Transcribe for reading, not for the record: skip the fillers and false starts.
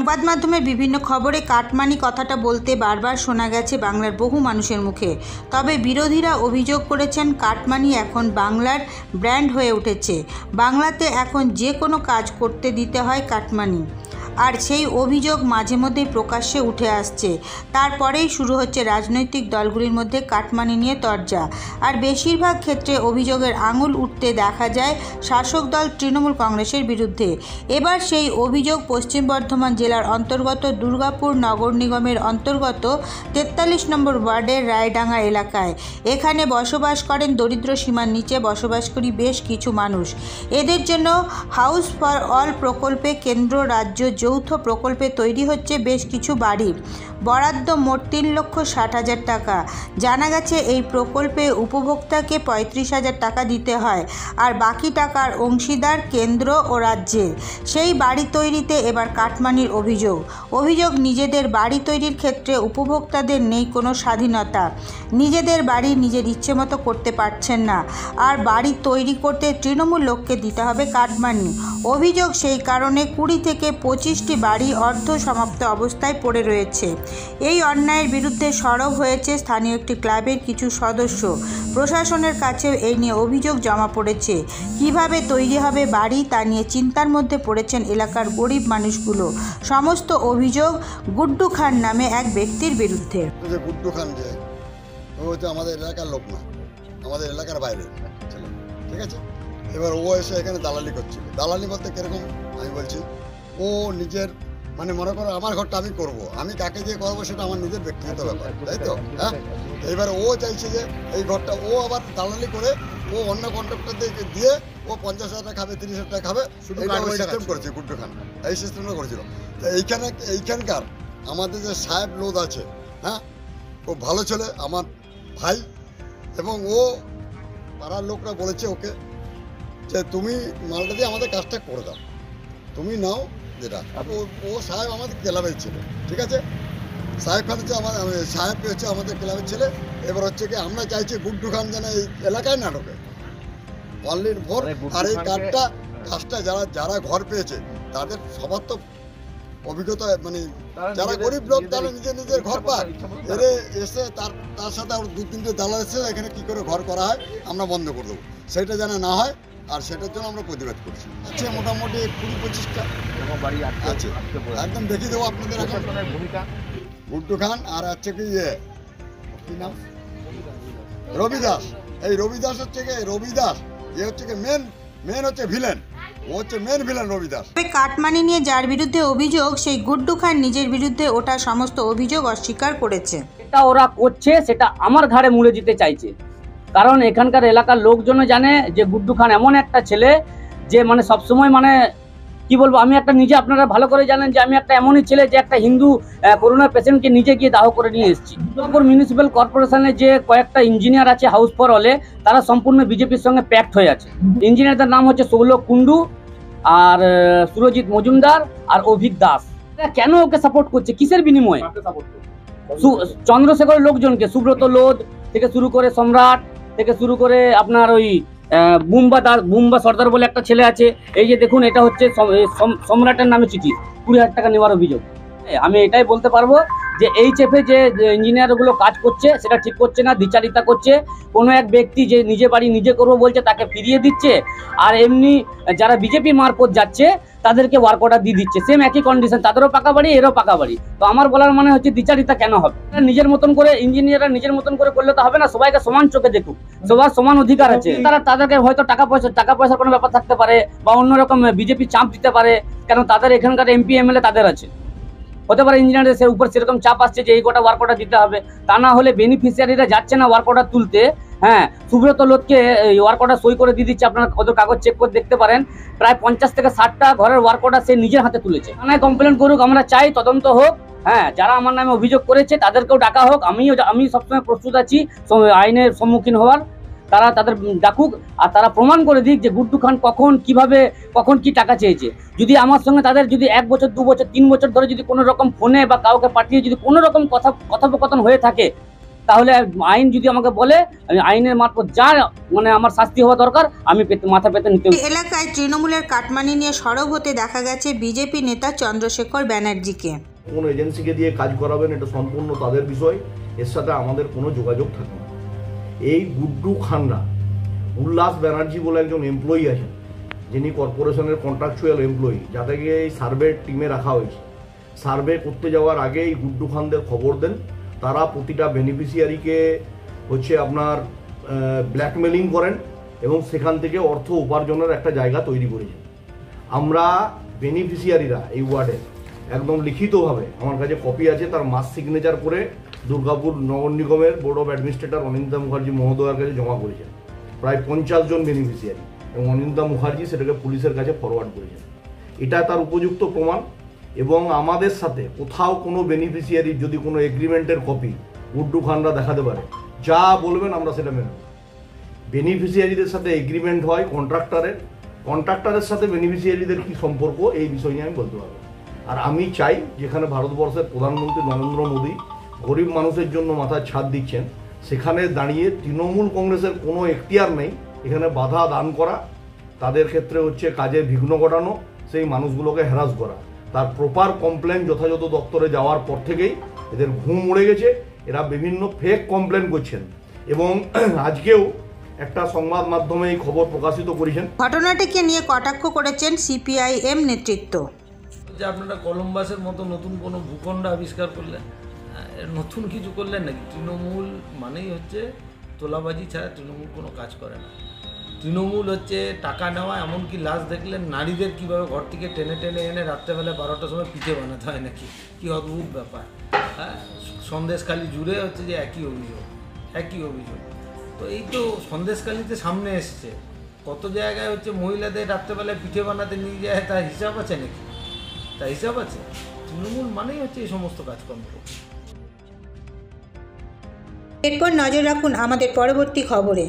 সংবাদ মাধ্যমের বিভিন্ন খবরে কাটমানি কথাটা বলতে বারবার শোনা গেছে বাংলার বহু মানুষের মুখে। তবে বিরোধীরা অভিযোগ করেছেন কাটমানি এখন বাংলার ব্র্যান্ড হয়ে উঠেছে। বাংলাতে এখন যে কোনো কাজ করতে দিতে হয় কাটমানি, আর সেই অভিযোগ মাঝে মধ্যেই প্রকাশ্যে উঠে আসছে। তারপরেই শুরু হচ্ছে রাজনৈতিক দলগুলির মধ্যে কাটমানি নিয়ে তরজা। আর বেশিরভাগ ক্ষেত্রে অভিযোগের আঙুল উঠতে দেখা যায় শাসক দল তৃণমূল কংগ্রেসের বিরুদ্ধে। এবার সেই অভিযোগ পশ্চিম বর্ধমান জেলার অন্তর্গত দুর্গাপুর নগর নিগমের অন্তর্গত 43 নম্বর ওয়ার্ডের রায়ডাঙ্গা এলাকায়। এখানে বসবাস করেন দরিদ্র সীমার নিচে বসবাসকারী বেশ কিছু মানুষ। এদের জন্য হাউস ফর অল প্রকল্পে কেন্দ্র রাজ্য যৌথ প্রকল্পে তৈরি হচ্ছে বেশ কিছু বাড়ি। বরাদ্দ মোট 3,60,000 টাকা। জানা গেছে এই প্রকল্পে উপভোক্তাকে 35,000 টাকা দিতে হয়, আর বাকি টাকার অংশীদার কেন্দ্র ও রাজ্যের। সেই বাড়ি তৈরিতে এবার কাটমানির অভিযোগ নিজেদের বাড়ি তৈরির ক্ষেত্রে উপভোক্তাদের নেই কোনো স্বাধীনতা। নিজেদের বাড়ি নিজের ইচ্ছে মতো করতে পারছেন না, আর বাড়ি তৈরি করতে তৃণমূল লোককে দিতে হবে কাটমানি। অভিযোগ সেই কারণে 20 থেকে 25টি বাড়ি অর্ধ সমাপ্ত অবস্থায় পড়ে রয়েছে। এই অন্যায়ের বিরুদ্ধে সরব হয়েছে স্থানীয় একটি ক্লাবের কিছু সদস্য। প্রশাসনের কাছেও এই নিয়ে অভিযোগ জমা পড়েছে। কিভাবে তৈরি হবে বাড়ি তা নিয়ে চিন্তার মধ্যে পড়েছেন এলাকার গরিব মানুষগুলো। সমস্ত অভিযোগ গুড্ডু খান নামে এক ব্যক্তির বিরুদ্ধে। গুড্ডু খান যে ও হচ্ছে আমাদের এলাকার লোক না, আমাদের এলাকার বাইরে, ঠিক আছে। এবার ও এসে এখানে দালালি করছিল। দালালি বলতে কিরকম আমি বলছি, ও নিজের মানে মনে করো আমার ঘরটা আমি করব, আমি কাকে দিয়ে করবো সেটা আমার নিজের ব্যক্তিগত ব্যাপার, তাই তো। হ্যাঁ, এবার ও চাইছে যে এই ঘরটা ও আবার দালালি করে ও অন্য কন্ট্রাক্টরদের দিয়ে ও 50,000 টাকা খাবে, 30,000 টাকা খাবে, সিস্টেম করেছে গুড্ডু খান। এই সিস্টেমটা করেছিল। তো এইখানকার আমাদের যে সাহেব লোক আছে, হ্যাঁ, ও ভালো ছেলে, আমার ভাই, এবং ও পাড়ার লোকরা বলেছে ওকে যে তুমি মালটা দিয়ে আমাদের কাজটা করে দাও, তুমি নাও যেটা। ও সাহেব আমাদের ক্লাবের ছেলে, ঠিক আছে। সাহেব খান হচ্ছে সাহেব হচ্ছে আমাদের ক্লাবের ছেলে। এবার হচ্ছে কি আমরা চাইছি গুড্ডু খান যেন এই এলাকায় না ঢোকে অনলির ভোর। আর এই কাজটা যারা ঘর পেয়েছে তাদের সবার তো অভিজ্ঞতা, মানে যারা গরিব লোক তারা নিজের ঘর পায়। এরে এসে তার সাথে আর 2-3টে দালাল এসে এখানে কী করে ঘর করা হয় আমরা বন্ধ করে দেবো, সেটা যেন না হয়। আর সেটার জন্য আমরা প্রতিবাদ করছি। আছে মোটামুটি 20-25টা আছে, একদম দেখিয়ে দেবো আপনাদের। গুড্ডু খান আর হচ্ছে কি কি নাম, রবি দাস। এই রবি দাস হচ্ছে কি হচ্ছে কি মেন হচ্ছে ভিলেন, ও হচ্ছে মেন ভিলেন রবি দাস। কাটমানি নিয়ে যার বিরুদ্ধে অভিযোগ, সেই গুড্ডু খান নিজের বিরুদ্ধে ওটা সমস্ত অভিযোগ অস্বীকার করেছে। এটা ওরা করছে, সেটা আমার ঘাড়ে মুড়ে দিতে চাইছে। কারণ এখানকার এলাকার লোকজন জানে যে গুড্ডু খান এমন একটা ছেলে যে মানে সবসময় মানে কি বলবো, আমি একটা নিজে, আপনারা ভালো করে জানেন যে আমি একটা এমনই ছেলে যে একটা হিন্দু করোনা পেশেন্টকে নিজে গিয়ে দাহ করে নিয়ে এসেছি। দুর্গাপুর মিউনিসিপ্যাল কর্পোরেশনের যে কয়েকটা ইঞ্জিনিয়ার আছে হাউস ফর অলে, তারা সম্পূর্ণ বিজেপির সঙ্গে প্যাক্ট হয়ে আছে। ইঞ্জিনিয়ারদের নাম হচ্ছে সৌলভ কুন্ডু, আর সুরজিৎ মজুমদার, আর অভিক দাস। কেন ওকে সাপোর্ট করছে, কিসের বিনিময়ে? চন্দ্রশেখরের লোকজনকে, সুব্রত লোধ থেকে শুরু করে সম্রাট থেকে শুরু করে আপনার ওই বুম্বা সর্দার বলে একটা ছেলে আছে। এই যে দেখুন, এটা হচ্ছে সম্রাটের নামে চিঠি, 20,000 টাকা নেওয়ার অভিযোগ। আমি এটাই বলতে পারবো যে এই চেপে যে ইঞ্জিনিয়ারগুলো কাজ করছে সেটা ঠিক করছে না, দ্বিচারিতা করছে। কোনো এক ব্যক্তি যে নিজে বাড়ি নিজে করবো বলছে তাকে ফিরিয়ে দিচ্ছে, আর এমনি যারা বিজেপি মারফত যাচ্ছে তাদেরকে ওয়ার্ক অর্ডার দিয়ে দিচ্ছে। সেম একই কন্ডিশন, তাদেরও পাকা বাড়ি এরও পাকা বাড়ি। তো আমার বলার মানে হচ্ছে দ্বিচারিতা কেন হবে? নিজের মতন করে ইঞ্জিনিয়াররা নিজের মতন করে করলে তো হবে না, সবাইকে সমান চোখে দেখুক, সবার সমান অধিকার আছে। তাদেরকে হয়তো টাকা পয়সার কোনো ব্যাপার থাকতে পারে, বা অন্যরকম বিজেপি চাপ দিতে পারে, কেন তাদের এখানকার এমপি এমএলএ তাদের আছে, হতে পারে ইঞ্জিনিয়ারের উপর সেরকম চাপ আসছে যে এই কটা ওয়ার্ক অর্ডার দিতে হবে। তা না হলে বেনিফিশিয়ারিরা যাচ্ছে না ওয়ার্ক অর্ডার তুলতে। হ্যাঁ, সুব্রত লোধকে ওয়ার্ক অর্ডার সই করে দিয়ে দিচ্ছে। আপনারা কত কাগজ চেক করে দেখতে পারেন, প্রায় 50 থেকে 60টা ঘরের ওয়ার্ক অর্ডার সে নিজের হাতে তুলেছে। থানায় কমপ্লেন করুক, আমরা চাই তদন্ত হোক। হ্যাঁ, যারা আমার নামে অভিযোগ করেছে তাদেরকেও ডাকা হোক। আমি সবসময় প্রস্তুত আছি আইনের সম্মুখীন হওয়ার। তারা তাদের ডাকুক, আর তারা প্রমাণ করে দিক যে গুড্ডু খান কখন কি টাকা চেয়েছে। যদি আমার সঙ্গে তাদের যদি 1 বছর 2 বছর 3 বছর ধরে যদি কোনো রকম ফোনে বা কাউকে পাঠিয়ে যদি কোনো রকম কথোপকথন হয়ে থাকে, তাহলে আইন যদি আমাকে বলে, আমি আইনের মারফত যা মানে আমার শাস্তি হওয়া দরকার আমি মাথা পেতে নিতে। এই এলাকায় তৃণমূলের কাটমানি নিয়ে সরব হতে দেখা গেছে বিজেপি নেতা চন্দ্রশেখর ব্যানার্জিকে। কোন এজেন্সিকে দিয়ে কাজ করাবেন এটা সম্পূর্ণ তাদের বিষয়, এর সাথে আমাদের কোনো যোগাযোগ থাকে না। এই গুড্ডু খান্না, উল্লাস ব্যানার্জি বলে একজন এমপ্লয়ি আছেন, যিনি কর্পোরেশনের কন্ট্রাকচুয়াল এমপ্লয়ি, যাদেরকে এই সার্ভে টিমে রাখা হয়েছে। সার্ভে করতে যাওয়ার আগে এই গুড্ডু খানদের খবর দেন, তারা প্রতিটা বেনিফিশিয়ারিকে হচ্ছে আপনার ব্ল্যাকমেলিং করেন এবং সেখান থেকে অর্থ উপার্জনের একটা জায়গা তৈরি করেছেন। আমরা বেনিফিশিয়ারিরা এই ওয়ার্ডে একদম লিখিতভাবে আমার কাছে কপি আছে, তার মাস সিগনেচার করে দুর্গাপুর নগর নিগমের board of administrator Anindita Mukherjee মহোদয়ের কাছে জমা করেছেন, প্রায় 50 জন বেনিফিশিয়ারি, এবং অনিন্দিতা মুখার্জি সেটাকে পুলিশের কাছে ফরওয়ার্ড করেছেন। এটা তার উপযুক্ত প্রমাণ। এবং আমাদের সাথে কোথাও কোনো বেনিফিশিয়ারির যদি কোনো এগ্রিমেন্টের কপি গুড্ডু খানরা দেখাতে পারে, যা বলবেন আমরা সেটা মেনে নেব। বেনিফিশিয়ারিদের সাথে এগ্রিমেন্ট হয় কন্ট্রাক্টরের সাথে বেনিফিশিয়ারিদের কি সম্পর্ক, এই বিষয় নিয়ে আমি বলতে পারবো। আর আমি চাই, যেখানে ভারতবর্ষের প্রধানমন্ত্রী নরেন্দ্র মোদী গরিব মানুষের জন্য মাথায় ছাদ দিচ্ছেন, সেখানে দাঁড়িয়ে তৃণমূল কংগ্রেসের কোনো এখতিয়ার নেই এখানে বাধা দান করা, তাদের ক্ষেত্রে হচ্ছে কাজে বিঘ্ন ঘটানো, সেই মানুষগুলোকে হ্যারাস করা। তার প্রপার কমপ্লেন যথাযথ দপ্তরে যাওয়ার পর থেকেই এদের ঘুম উড়ে গেছে। এরা বিভিন্ন ফেক কমপ্লেন করছেন এবং আজকেও একটা সংবাদ মাধ্যমে এই খবর প্রকাশিত করেছেন। ঘটনাটিকে নিয়ে কটাক্ষ করেছেন সিপিআইএম নেতৃত্ব। যে আপনারা কলম্বাসের মতো নতুন কোনো ভূখণ্ড আবিষ্কার করলেন, নতুন কিছু করলেন নাকি? তৃণমূল মানেই হচ্ছে তোলাবাজি ছাড়া তৃণমূল কোনো কাজ করে না। তৃণমূল হচ্ছে টাকা নেওয়া, এমনকি লাশ দেখলেন নারীদের কীভাবে ঘর থেকে টেনে টেনে এনে রাত্রেবেলা 12টার সময় পিঠে বানাতে হয় নাকি, কি অদ্ভুত ব্যাপার। হ্যাঁ, সন্দেশখালি জুড়ে হচ্ছে যে একই অভিযোগ। তো এই তো সন্দেশখালিতে সামনে এসছে, কত জায়গায় হচ্ছে মহিলাদের রাত্রেবেলায় পিঠে বানাতে নিয়ে যায়, তার হিসাব আছে নাকি? তার হিসাব আছে? তৃণমূল মানেই হচ্ছে এই সমস্ত কাজকর্ম। এরপর নজর রাখুন আমাদের পরবর্তী খবরে।